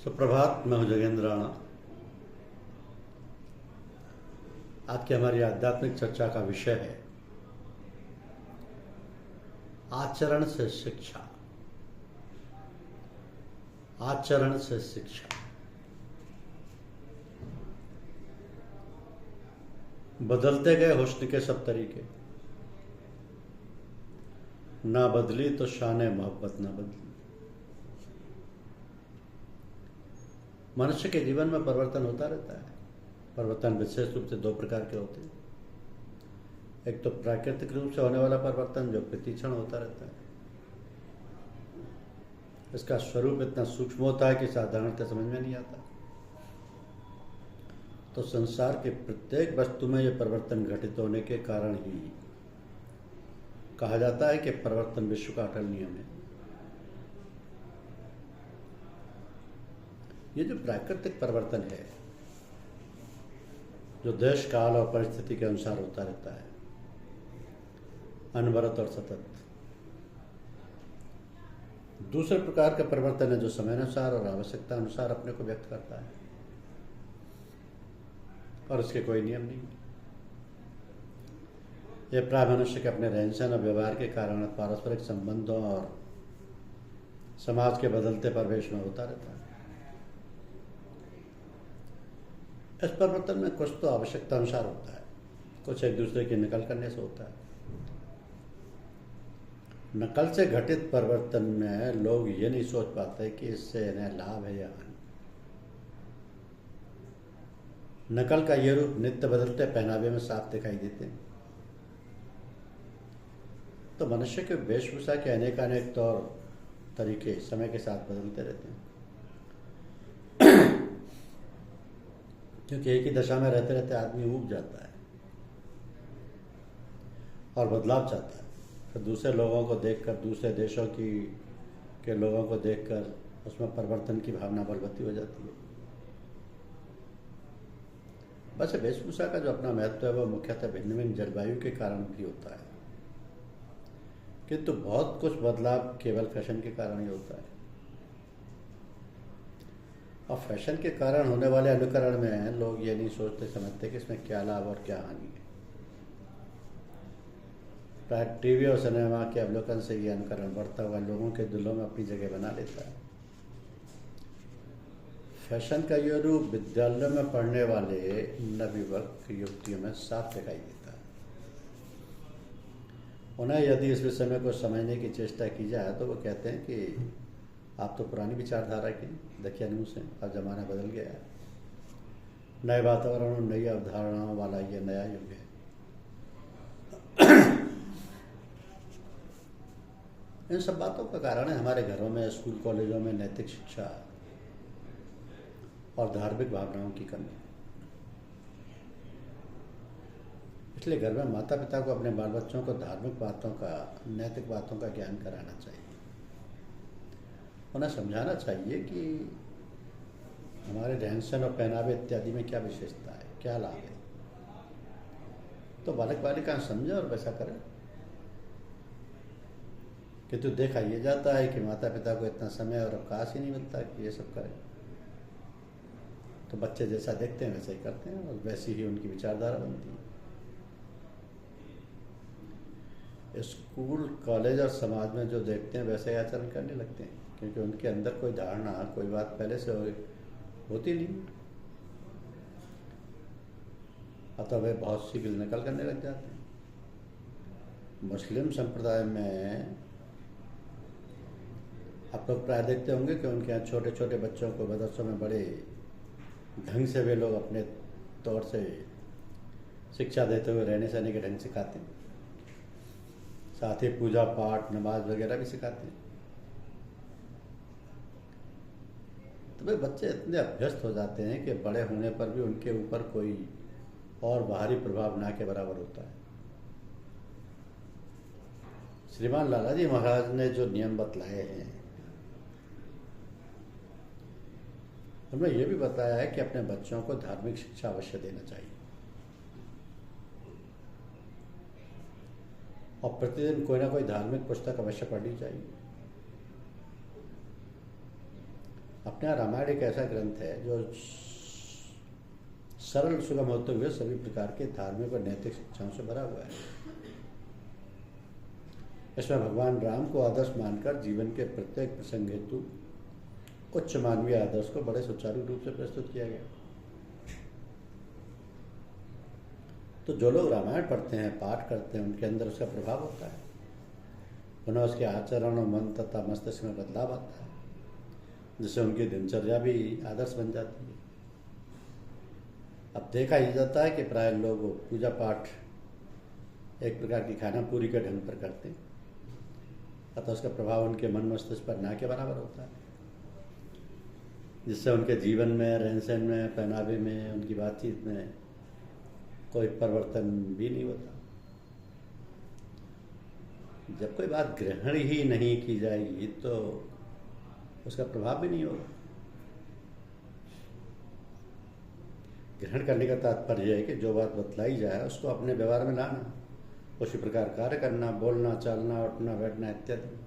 सुप्रभात। मैं हूं जगेंद्र राणा। आज की हमारी आध्यात्मिक चर्चा का विषय है आचरण से शिक्षा। आचरण से शिक्षा। बदलते गए हुस्न के सब तरीके, ना बदली तो शान मोहब्बत ना बदली। मनुष्य के जीवन में परिवर्तन होता रहता है। परिवर्तन विशेष रूप से दो प्रकार के होते हैं। एक तो प्राकृतिक रूप से होने वाला परिवर्तन जो प्रतिक्षण होता रहता है। इसका स्वरूप इतना सूक्ष्म होता है कि साधारणतः समझ में नहीं आता। तो संसार के प्रत्येक वस्तु में यह परिवर्तन घटित होने के कारण ही कहा जाता है कि परिवर्तन विश्व का अटल नियम है। ये जो प्राकृतिक परिवर्तन है, जो देश काल और परिस्थिति के अनुसार होता रहता है, अनवरत और सतत। दूसरे प्रकार का परिवर्तन है जो समयानुसार और आवश्यकता अनुसार अपने को व्यक्त करता है और इसके कोई नियम नहीं। यह प्राय मनुष्य के अपने रहन सहन और व्यवहार के कारण पारस्परिक संबंधों और समाज के बदलते परिवेश में होता रहता है। इस परिवर्तन में कुछ तो आवश्यकता अनुसार होता है, कुछ एक दूसरे की नकल करने से होता है। नकल से घटित परिवर्तन में लोग ये नहीं सोच पाते कि इससे इन्हें लाभ है या हानि। नकल का ये रूप नित्य बदलते पहनावे में साफ दिखाई देते हैं। तो मनुष्य के वेशभूषा के अनेक तौर तरीके समय के साथ बदलते रहते हैं, क्योंकि एक ही दशा में रहते रहते आदमी ऊब जाता है और बदलाव चाहता है। फिर दूसरे लोगों को देखकर, दूसरे देशों के लोगों को देखकर उसमें परिवर्तन की भावना बलवती हो जाती है। बस वेशभूषा का जो अपना महत्व है वह मुख्यतः भिन्न भिन्न जलवायु के कारण भी होता है, किंतु बहुत कुछ बदलाव केवल फैशन के कारण ही होता है। और फैशन के कारण होने वाले अनुकरण में लोग ये नहीं सोचते समझते कि इसमें क्या लाभ और क्या हानि है। प्राय टीवी और सिनेमा के अवलोकन से ये अनुकरण बढ़ता हुआ लोगों के दिलों में अपनी जगह बना लेता है। फैशन का यह रूप विद्यालय में पढ़ने वाले नवयुवक युवतियों में साफ दिखाई देता है। उन्हें यदि इस विषय में कुछ समझने की चेष्टा की जाए तो वो कहते हैं कि आप तो पुरानी विचारधारा की, देखिए मुँह से, अब जमाना बदल गया है। नए वातावरण और नई अवधारणाओं वाला ये नया युग है। इन सब बातों का कारण है हमारे घरों में, स्कूल कॉलेजों में नैतिक शिक्षा और धार्मिक भावनाओं की कमी। इसलिए घर में माता पिता को अपने बाल बच्चों को धार्मिक बातों का, नैतिक बातों का ज्ञान कराना चाहिए। उन्हें समझाना चाहिए कि हमारे रहन सहन और पहनावे इत्यादि में क्या विशेषता है, क्या लाभ है। तो बालक बालिका समझे और वैसा करें। किंतु देखा यह जाता है कि माता पिता को इतना समय और अवकाश ही नहीं मिलता कि ये सब करें। तो बच्चे जैसा देखते हैं वैसा ही करते हैं और वैसी ही उनकी विचारधारा बनती है। स्कूल, कॉलेज और समाज में जो देखते हैं वैसे ही आचरण करने लगते हैं, क्योंकि उनके अंदर कोई धारणा, कोई बात पहले से होती नहीं। अतः वे बहुत सी नकल करने लग जाते हैं। मुस्लिम संप्रदाय में आप लोग प्राय देखते होंगे कि उनके यहाँ छोटे छोटे बच्चों को मदरसों में बड़े ढंग से वे लोग अपने तौर से शिक्षा देते हुए रहने सहने के ढंग सिखाते हैं। साथ ही पूजा पाठ, नमाज वगैरह भी सिखाते हैं। तो वे बच्चे इतने अभ्यस्त हो जाते हैं कि बड़े होने पर भी उनके ऊपर कोई और बाहरी प्रभाव ना के बराबर होता है। श्रीमान लालाजी महाराज ने जो नियम बतलाए हैं उनमें यह भी बताया है कि अपने बच्चों को धार्मिक शिक्षा अवश्य देना चाहिए और प्रतिदिन कोई ना कोई धार्मिक पुस्तक अवश्य पढ़नी चाहिए। अपने यहाँ रामायण एक ऐसा ग्रंथ है जो सरल सुगम होते हुए सभी प्रकार के धार्मिक और नैतिक शिक्षाओं से भरा हुआ है। इसमें भगवान राम को आदर्श मानकर जीवन के प्रत्येक प्रसंग हेतु उच्च मानवीय आदर्श को बड़े सुचारू रूप से प्रस्तुत किया गया। तो जो लोग रामायण पढ़ते हैं, पाठ करते हैं, उनके अंदर उसका प्रभाव होता है, पुनः उसके आचरण और मन तथा मस्तिष्क में बदलाव आता है, जिससे उनकी दिनचर्या भी आदर्श बन जाती है। अब देखा ही जाता है कि प्राय लोग पूजा पाठ एक प्रकार की खाना पूरी के ढंग पर करते हैं, अतः उसका प्रभाव उनके मन मस्तिष्क पर ना के बराबर होता है, जिससे उनके जीवन में, रहन सहन में, पहनावे में, उनकी बातचीत में कोई परिवर्तन भी नहीं होता। जब कोई बात ग्रहण ही नहीं की जाएगी तो उसका प्रभाव भी नहीं होगा। ग्रहण करने का तात्पर्य है कि जो बात बतलाई जाए उसको अपने व्यवहार में लाना, उसी प्रकार कार्य करना, बोलना, चलना, उठना, बैठना इत्यादि।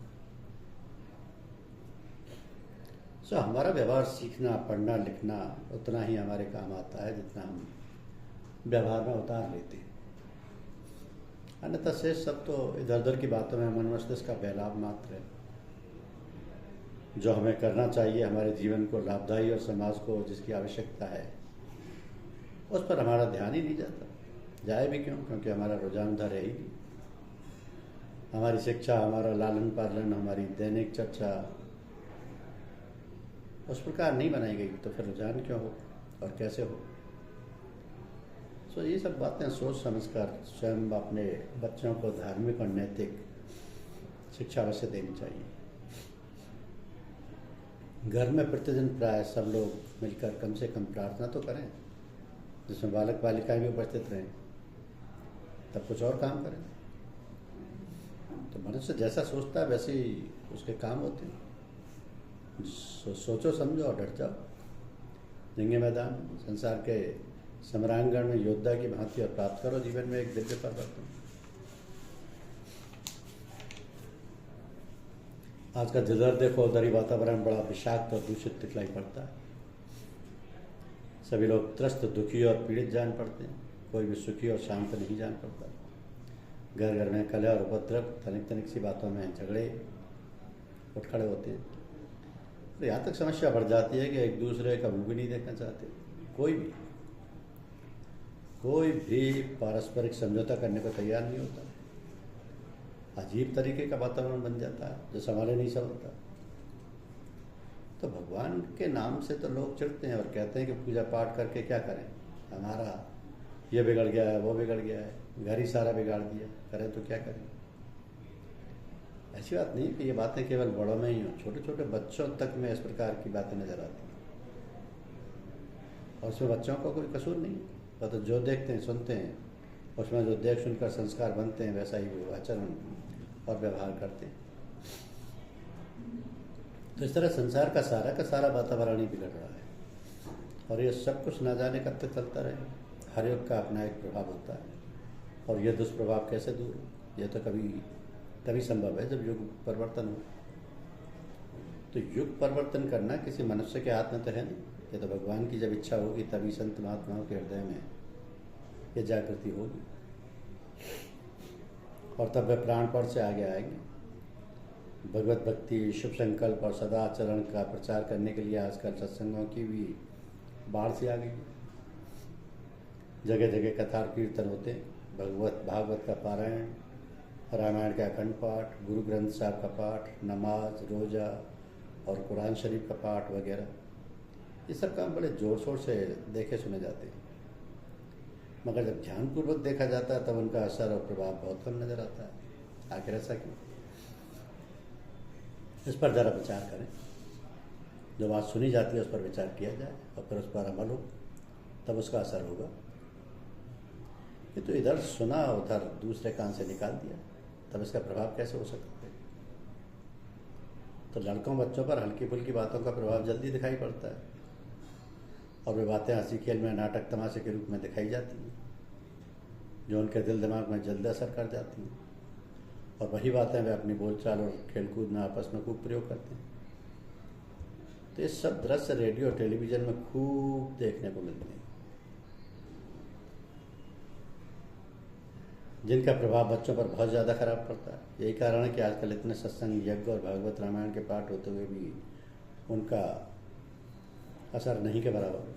सो हमारा व्यवहार सीखना, पढ़ना, लिखना उतना ही हमारे काम आता है जितना हम व्यवहार में उतार लेते हैं। अन्यथा शेष सब तो इधर उधर की बातों में मन मस्तिष्क का बहलाव मात्र है। जो हमें करना चाहिए, हमारे जीवन को लाभदायी और समाज को जिसकी आवश्यकता है, उस पर हमारा ध्यान ही नहीं जाता। जाए भी क्यों? क्योंकि हमारा रुझान उधर है ही नहीं। हमारी शिक्षा, हमारा लालन पालन, हमारी दैनिक चर्चा उस प्रकार नहीं बनाई गई, तो फिर रुझान क्यों हो और कैसे हो? तो ये सब बातें सोच समझकर स्वयं अपने बच्चों को धार्मिक और नैतिक शिक्षा अवश्य देनी चाहिए। घर में प्रतिदिन प्राय सब लोग मिलकर कम से कम प्रार्थना तो करें, जिसमें बालक बालिकाएं भी उपस्थित रहें, तब कुछ और काम करें। तो मनुष्य जैसा सोचता है वैसे ही उसके काम होते हैं। सोचो, समझो और डट जाओ। जंगे मैदान, संसार के सम्रांगण में योद्धा की भांति और प्राप्त करो जीवन में एक दिव्य परिवर्तन। आज का जिधर देखो उधर ही वातावरण बड़ा विषाक्त और दूषित दिखलाई पड़ता है। सभी लोग त्रस्त, दुखी और पीड़ित जान पड़ते हैं। कोई भी सुखी और शांत नहीं जान पड़ता। घर घर में कलह और उपद्रव, तनिक तनिक सी बातों में झगड़े उठ खड़े होते हैं। तो यहाँ तक समस्या बढ़ जाती है कि एक दूसरे का मुँह भी नहीं देखना चाहते। कोई भी पारस्परिक समझौता करने को तैयार नहीं होता। अजीब तरीके का वातावरण बन जाता है जो संभाले नहीं सकता। तो भगवान के नाम से तो लोग चिढ़ते हैं और कहते हैं कि पूजा पाठ करके क्या करें, हमारा ये बिगड़ गया है, वो बिगड़ गया है, घर ही सारा बिगाड़ दिया, करें तो क्या करें। ऐसी बात नहीं कि ये बातें केवल बड़ों में ही हो, छोटे छोटे बच्चों तक में इस प्रकार की बातें नजर आती हैं। और उसमें बच्चों का कोई कसूर नहीं, वो तो जो देखते हैं, सुनते हैं, उसमें जो देख सुनकर संस्कार बनते हैं वैसा ही वो आचरण और व्यवहार करते हैं। तो इस तरह संसार का सारा वातावरण ही बिगड़ रहा है। और ये सब कुछ ना जाने कब तक चलता रहे। हर युग का अपना एक प्रभाव होता है, और यह दुष्प्रभाव कैसे दूर हो, यह तो तभी संभव है जब युग परिवर्तन हो। तो युग परिवर्तन करना किसी मनुष्य के हाथ में तो है नहीं। ये तो भगवान की जब इच्छा होगी तभी संत महात्माओं के हृदय में ये जागृति होगी, और तब वे प्राणपण से आगे आएंगे। भगवत भक्ति, शुभ संकल्प और सदाचरण का प्रचार करने के लिए आजकल सत्संगों की भी बाढ़ सी आ गई। जगह जगह कथा कीर्तन होते, भागवत का पारायण, रामायण का अखंड पाठ, गुरु ग्रंथ साहब का पाठ, नमाज, रोज़ा और कुरान शरीफ का पाठ वगैरह। ये सब काम बड़े ज़ोर शोर से देखे सुने जाते हैं, मगर जब ध्यानपूर्वक देखा जाता है तब उनका असर और प्रभाव बहुत कम नज़र आता है। आखिर ऐसा क्यों? इस पर ज़रा विचार करें। जो बात सुनी जाती है उस पर विचार किया जाए और फिर उस पर अमल हो, तब उसका असर होगा। ये तो इधर सुना उधर दूसरे कान से निकाल दिया, तब इसका प्रभाव कैसे हो सकता है? तो लड़कों बच्चों पर हल्की फुल्की बातों का प्रभाव जल्दी दिखाई पड़ता है, और वे बातें हंसी खेल में, नाटक तमाशे के रूप में दिखाई जाती हैं, जो उनके दिल दिमाग में जल्द असर कर जाती हैं। और वही बातें वे अपनी बोलचाल और खेलकूद में आपस में खूब प्रयोग करते हैं। तो ये सब दृश्य रेडियो और टेलीविज़न में खूब देखने को मिलते हैं, जिनका प्रभाव बच्चों पर बहुत ज़्यादा खराब पड़ता है। यही कारण है कि आजकल इतने सत्संग, यज्ञ और भागवत रामायण के पाठ होते हुए भी उनका असर नहीं के बराबर।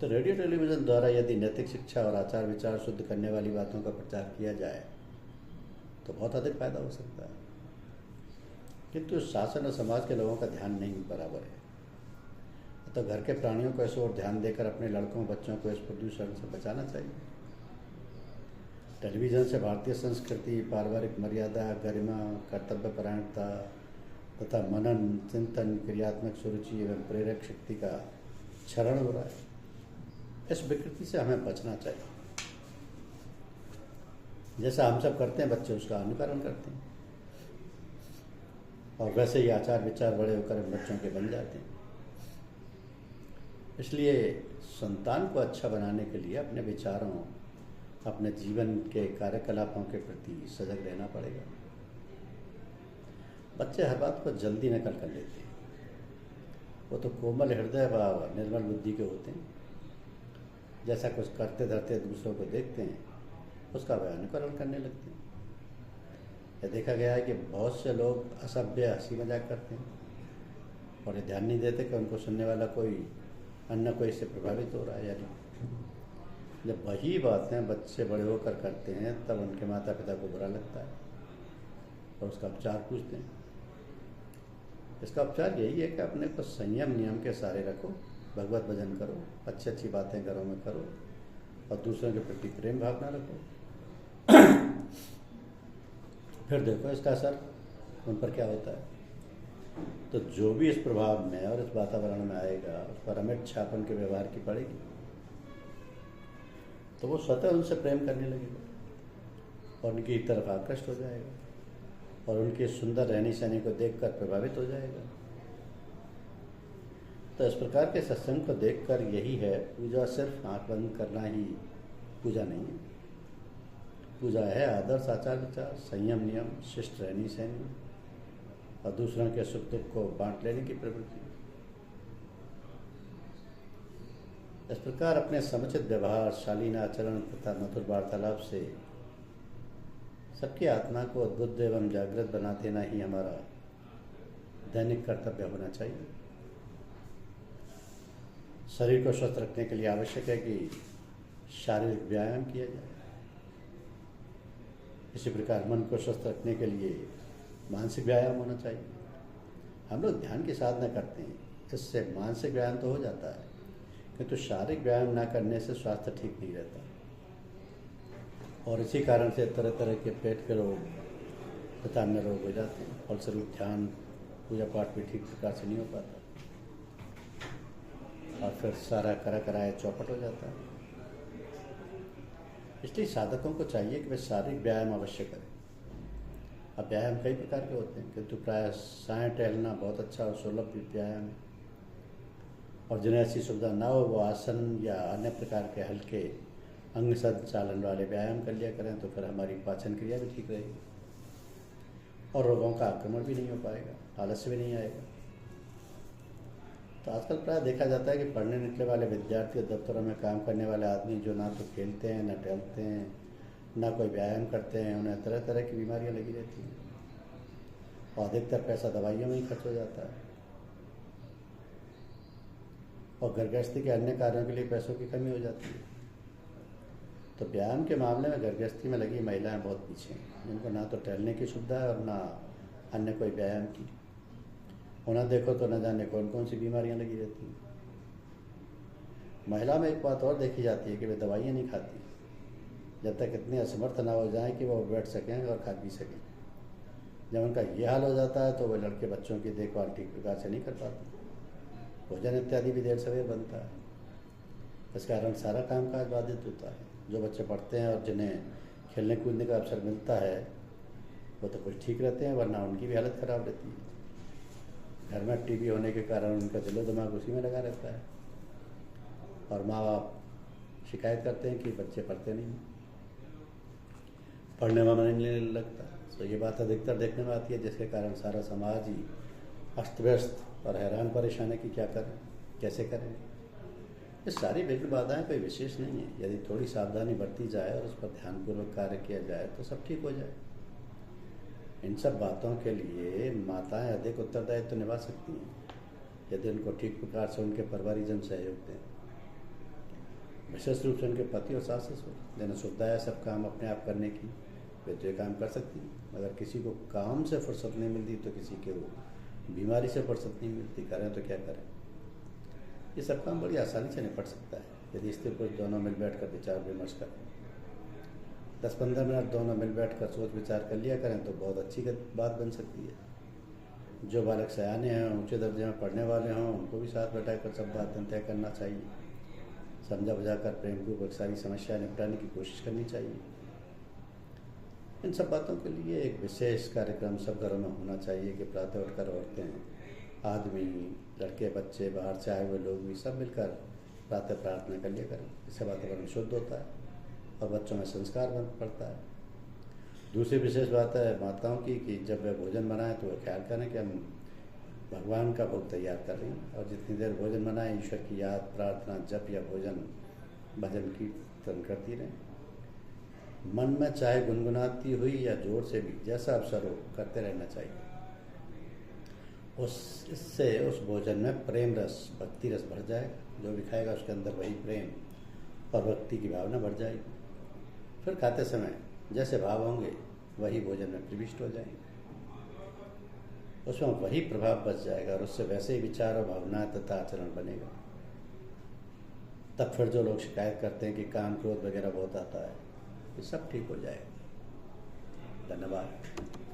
तो रेडियो टेलीविज़न द्वारा यदि नैतिक शिक्षा और आचार विचार शुद्ध करने वाली बातों का प्रचार किया जाए तो बहुत अधिक फायदा हो सकता है, किंतु शासन और समाज के लोगों का ध्यान नहीं बराबर है। तो घर के प्राणियों को इस ओर ध्यान देकर अपने लड़कों बच्चों को इस प्रदूषण से बचाना चाहिए। टेलीविज़न से भारतीय संस्कृति, पारिवारिक मर्यादा, गरिमा, कर्तव्यपरायणता तथा मनन, चिंतन, क्रियात्मक सुरुचि एवं प्रेरक शक्ति का क्षरण हो रहा है। इस विकृति से हमें बचना चाहिए। जैसा हम सब करते हैं, बच्चे उसका अनुकरण करते हैं और वैसे ही आचार विचार बड़े होकर बच्चों के बन जाते हैं। इसलिए संतान को अच्छा बनाने के लिए अपने विचारों, अपने जीवन के कार्यकलापों के प्रति सजग रहना पड़ेगा। बच्चे हर बात को जल्दी नकल कर लेते हैं। वो तो कोमल हृदय व निर्मल बुद्धि के होते हैं। जैसा कुछ करते धरते दूसरों को देखते हैं, उसका वह अनुकरण करने लगते हैं। यह देखा गया है कि बहुत से लोग असभ्य हंसी मजाक करते हैं और ये ध्यान नहीं देते कि उनको सुनने वाला कोई अन्य कोई इससे प्रभावित हो रहा है या नहीं। जब वही बातें बच्चे बड़े होकर करते हैं तब उनके माता पिता को बुरा लगता है और उसका उपचार पूछते हैं। इसका उपचार यही है कि अपने को संयम नियम के सहारे रखो, भगवत भजन करो, अच्छी अच्छी बातें घरों में करो और दूसरों के प्रति प्रेम भावना रखो। फिर देखो इसका असर उन पर क्या होता है। तो जो भी इस प्रभाव में और इस वातावरण में आएगा उस पर अमिट छाप उनके व्यवहार की पड़ेगी, तो वो स्वतः उनसे प्रेम करने लगेगा और उनकी तरफ आकृष्ट हो जाएगा और उनके सुंदर रहनी सहनी को देखकर प्रभावित हो जाएगा। तो इस प्रकार के सत्संग को देखकर यही है, पूजा सिर्फ आंख बंद करना ही पूजा नहीं है। पूजा है आदर्श आचार विचार, संयम नियम, शिष्ट रहनी सहनी और दूसरों के सुख दुख को बांट लेने की प्रवृत्ति। इस प्रकार अपने समुचित व्यवहार, शालीन आचरण तथा मधुर वार्तालाप से सबकी आत्मा को उद्बुद्ध एवं जागृत बना देना ही हमारा दैनिक कर्तव्य होना चाहिए। शरीर को स्वस्थ रखने के लिए आवश्यक है कि शारीरिक व्यायाम किया जाए। इसी प्रकार मन को स्वस्थ रखने के लिए मानसिक व्यायाम होना चाहिए। हम लोग ध्यान की साधना करते हैं, इससे मानसिक व्यायाम तो हो जाता है, किंतु शारीरिक व्यायाम ना करने से स्वास्थ्य ठीक नहीं रहता और इसी कारण से तरह तरह के पेट के रोग तथा अन्य रोग हो जाते हैं। फलस्वरूप ध्यान, पूजा पाठ भी ठीक प्रकार से नहीं हो पाता और फिर सारा कराया चौपट हो जाता है। इसलिए साधकों को चाहिए कि वे शारीरिक व्यायाम अवश्य करें। अब व्यायाम कई प्रकार के होते हैं, किंतु प्राय साय टहलना बहुत अच्छा और सुलभ व्यायाम है और जिन्हें ऐसी सुविधा ना हो वो आसन या अन्य प्रकार के हल्के अंग संचालन वाले व्यायाम कर लिया करें, तो फिर हमारी पाचन क्रिया भी ठीक रहेगी और रोगों का आक्रमण भी नहीं हो पाएगा, आलस्य भी नहीं आएगा। तो आजकल प्राय देखा जाता है कि पढ़ने निकले वाले विद्यार्थी और दफ्तरों में काम करने वाले आदमी जो ना तो खेलते हैं, ना टहलते हैं, ना कोई व्यायाम करते हैं, उन्हें तरह तरह की बीमारियां लगी रहती हैं और अधिकतर पैसा दवाइयों में ही खर्च हो जाता है और घर गृहस्थी के अन्य कार्यों के लिए पैसों की कमी हो जाती है। तो व्यायाम के मामले में घर गृहस्थी में लगी महिलाएं बहुत पीछे हैं, जिनको ना तो टहलने की सुविधा है और ना अन्य कोई व्यायाम की। उन्हें देखो तो न जाने कौन कौन सी बीमारियां लगी रहती हैं। महिला में एक बात और देखी जाती है कि वे दवाइयाँ नहीं खाती जब तक इतने असमर्थ ना हो जाएं कि वो बैठ सकें और खा पी सकें। जब उनका ये हाल हो जाता है तो वे लड़के बच्चों की देखभाल ठीक प्रकार से नहीं कर पाते। भोजन इत्यादि भी देर सवेर बनता है, इस कारण सारा कामकाज बाधित होता है। जो बच्चे पढ़ते हैं और जिन्हें खेलने कूदने का अवसर मिलता है वो तो कुछ ठीक रहते हैं, वरना उनकी भी हालत ख़राब रहती है। घर में टीवी होने के कारण उनका दिलो दिमाग उसी में लगा रहता है और माँ बाप शिकायत करते हैं कि बच्चे पढ़ते नहीं, पढ़ने में मन नहीं लगता। तो ये बात अधिकतर देखने में आती है, जिसके कारण सारा समाज ही अस्त व्यस्त और हैरान परेशान है कि क्या करें, कैसे करें। ये सारी विघ्न बाधाएं कोई विशेष नहीं है। यदि थोड़ी सावधानी बरती जाए और उस पर ध्यानपूर्वक कार्य किया जाए तो सब ठीक हो जाए। इन सब बातों के लिए माताएं अधिक उत्तरदायित्व तो निभा सकती हैं यदि उनको ठीक प्रकार से उनके परिवारीजन सहयोग दें, विशेष रूप से उनके पति और सास ससुर, जिन्हें सुविधा है सब काम अपने आप करने की, वे तो ये काम कर सकती हैं। अगर किसी को काम से फुर्सत नहीं मिलती तो किसी के वो बीमारी से फुर्सत नहीं मिलती, करें तो क्या करें। ये सब काम बड़ी आसानी से निपट सकता है यदि स्त्री पुरुष दोनों मिल बैठ कर विचार विमर्श करें। 10-15 मिनट दोनों मिल बैठ कर सोच विचार कर लिया करें तो बहुत अच्छी बात बन सकती है। जो बालक सयाने हैं, ऊंचे दर्जे में पढ़ने वाले हों, उनको भी साथ बैठा कर सब बातें तय करना चाहिए। समझा बुझाकर प्रेमपूर्वक सारी समस्या निपटाने की कोशिश करनी चाहिए। इन सब बातों के लिए एक विशेष कार्यक्रम सब घरों में होना चाहिए कि प्रातः उठकर औरतें, आदमी, लड़के, बच्चे, बाहर से आए हुए लोग भी सब मिलकर प्रातः प्रार्थना कर लिया करें। इससे वातावरण शुद्ध होता है और बच्चों में संस्कार बन पड़ता है। दूसरी विशेष बात है माताओं की कि जब वे भोजन बनाएं तो वे ख्याल करें कि हम भगवान का भोग तैयार कर रही हैं और जितनी देर भोजन बनाएं ईश्वर की याद, प्रार्थना, जप या भोजन भजन कीर्तन करती रहें। मन में चाहे गुनगुनाती हुई या जोर से भी, जैसा अवसर हो, करते रहना चाहिए। इससे उस भोजन में प्रेम रस, भक्ति रस भर जाएगा। जो भी खाएगा उसके अंदर वही प्रेम और भक्ति की भावना बढ़ जाएगी। फिर खाते समय जैसे भाव होंगे वही भोजन में प्रविष्ट हो जाएंगे, उसमें वही प्रभाव बच जाएगा और उससे वैसे ही विचार और भावनाएं तथा आचरण बनेगा। तब फिर जो लोग शिकायत करते हैं कि काम क्रोध वगैरह बहुत आता है, ये सब ठीक हो जाएगा। धन्यवाद।